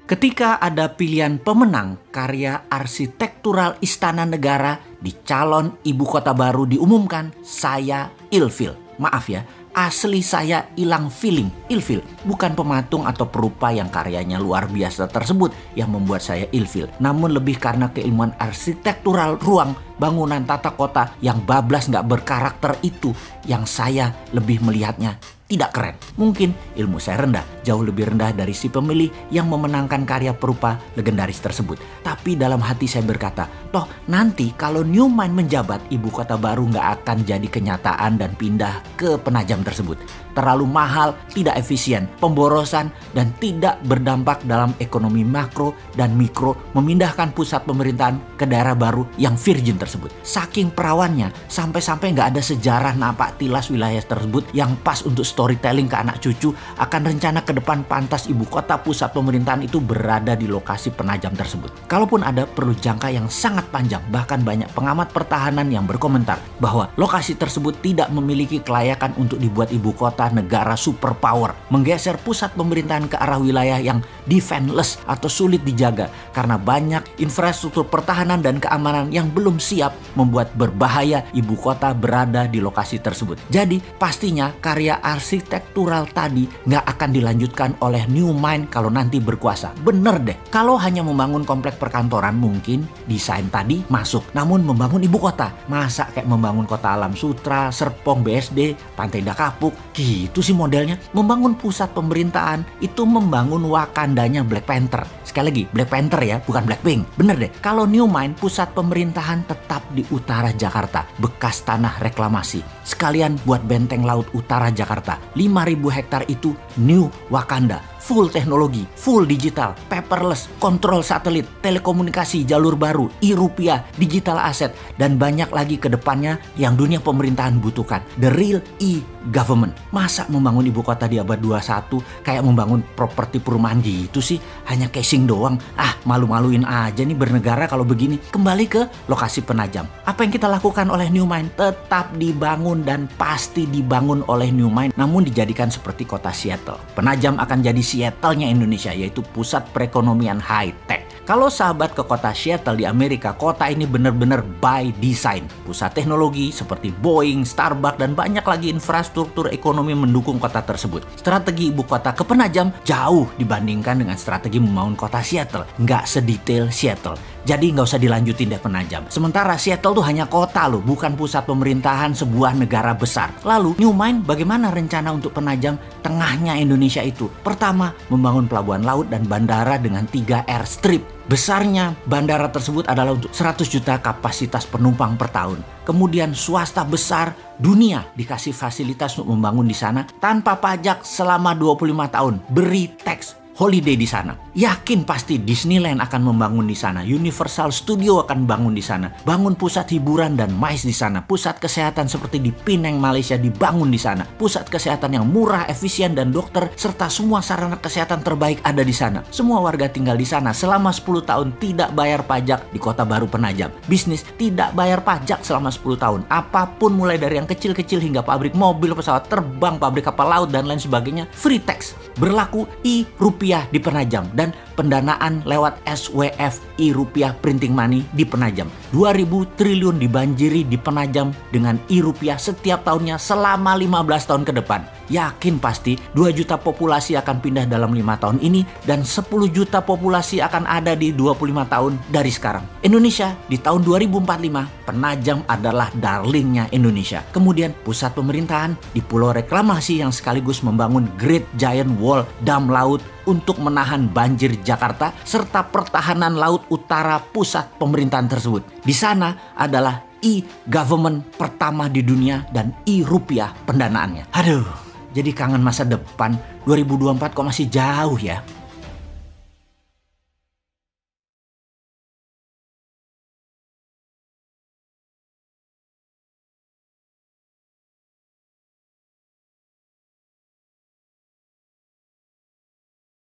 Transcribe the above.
Ketika ada pilihan pemenang karya arsitektural Istana Negara di calon ibu kota baru diumumkan, saya ilfil. Maaf ya, asli saya hilang feeling. Ilfil bukan pematung atau perupa yang karyanya luar biasa tersebut yang membuat saya ilfil, namun lebih karena keilmuan arsitektural ruang, bangunan tata kota yang bablas nggak berkarakter itu yang saya lebih melihatnya tidak keren. Mungkin ilmu saya rendah, jauh lebih rendah dari si pemilih yang memenangkan karya perupa legendaris tersebut. Tapi dalam hati saya berkata, toh nanti kalau Newmind menjabat, ibu kota baru nggak akan jadi kenyataan dan pindah ke Penajam tersebut. Terlalu mahal, tidak efisien, pemborosan, dan tidak berdampak dalam ekonomi makro dan mikro memindahkan pusat pemerintahan ke daerah baru yang virgin tersebut. Saking perawannya, sampai-sampai nggak ada sejarah napak tilas wilayah tersebut yang pas untuk storytelling ke anak cucu akan rencana ke depan pantas ibu kota pusat pemerintahan itu berada di lokasi Penajam tersebut. Kalaupun ada, perlu jangka yang sangat panjang. Bahkan banyak pengamat pertahanan yang berkomentar bahwa lokasi tersebut tidak memiliki kelayakan untuk dibuat ibu kota negara superpower, menggeser pusat pemerintahan ke arah wilayah yang defenseless atau sulit dijaga karena banyak infrastruktur pertahanan dan keamanan yang belum siap, membuat berbahaya ibu kota berada di lokasi tersebut. Jadi pastinya karya arsitektural tadi nggak akan dilanjutkan oleh Newmind kalau nanti berkuasa. Bener deh, kalau hanya membangun komplek perkantoran mungkin desain tadi masuk, namun membangun ibu kota, masa kayak membangun kota Alam Sutra, Serpong, BSD, Pantai Dakapuk, gitu sih modelnya. Membangun pusat pemerintahan itu membangun Wakandanya Black Panther. Sekali lagi, Black Panther ya, bukan Blackpink. Bener deh, kalau Newmind pusat pemerintahan tetap di utara Jakarta, bekas tanah reklamasi. Sekalian buat benteng laut utara Jakarta. 5.000 hektar itu New Wakanda. Full teknologi, full digital, paperless, kontrol satelit, telekomunikasi jalur baru, e-rupiah, digital aset, dan banyak lagi ke depannya yang dunia pemerintahan butuhkan. The real e-government. Masa membangun ibu kota di abad 21 kayak membangun properti perumahan gitu sih? Hanya casing doang. Malu-maluin aja nih bernegara kalau begini. Kembali ke lokasi Penajam. Apa yang kita lakukan oleh Newmind? Tetap dibangun dan pasti dibangun oleh Newmind, namun dijadikan seperti kota Seattle. Penajam akan jadi Seattle-nya Indonesia, yaitu pusat perekonomian high-tech. Kalau sahabat ke kota Seattle di Amerika, kota ini benar-benar by design. Pusat teknologi seperti Boeing, Starbucks, dan banyak lagi infrastruktur ekonomi mendukung kota tersebut. Strategi ibu kota ke Penajam jauh dibandingkan dengan strategi membangun kota Seattle. Nggak sedetail Seattle. Jadi nggak usah dilanjutin deh Penajam. Sementara Seattle tuh hanya kota loh, bukan pusat pemerintahan sebuah negara besar. Lalu Newmind bagaimana rencana untuk Penajam tengahnya Indonesia itu? Pertama, membangun pelabuhan laut dan bandara dengan 3 airstrip. Besarnya bandara tersebut adalah untuk 100 juta kapasitas penumpang per tahun. Kemudian swasta besar dunia dikasih fasilitas untuk membangun di sana tanpa pajak selama 25 tahun. Beri tax holiday di sana. Yakin pasti Disneyland akan membangun di sana. Universal Studio akan bangun di sana. Bangun pusat hiburan dan MICE di sana. Pusat kesehatan seperti di Penang, Malaysia dibangun di sana. Pusat kesehatan yang murah, efisien, dan dokter serta semua sarana kesehatan terbaik ada di sana. Semua warga tinggal di sana selama 10 tahun tidak bayar pajak di kota baru Penajam. Bisnis tidak bayar pajak selama 10 tahun. Apapun mulai dari yang kecil-kecil hingga pabrik mobil, pesawat terbang, pabrik kapal laut, dan lain sebagainya free tax. Berlaku e-rupiah di Penajam dan pendanaan lewat SWF e-rupiah printing money di Penajam. 2.000 triliun dibanjiri di Penajam dengan e-rupiah setiap tahunnya selama 15 tahun ke depan. Yakin pasti 2 juta populasi akan pindah dalam 5 tahun ini dan 10 juta populasi akan ada di 25 tahun dari sekarang. Indonesia di tahun 2045, Penajam adalah darlingnya Indonesia. Kemudian pusat pemerintahan di pulau reklamasi yang sekaligus membangun Great Giant Wall dam laut untuk menahan banjir Jakarta serta pertahanan laut utara pusat pemerintahan tersebut. Di sana adalah e-government pertama di dunia dan e-rupiah pendanaannya. Aduh, jadi kangen masa depan. 2024 kok masih jauh ya.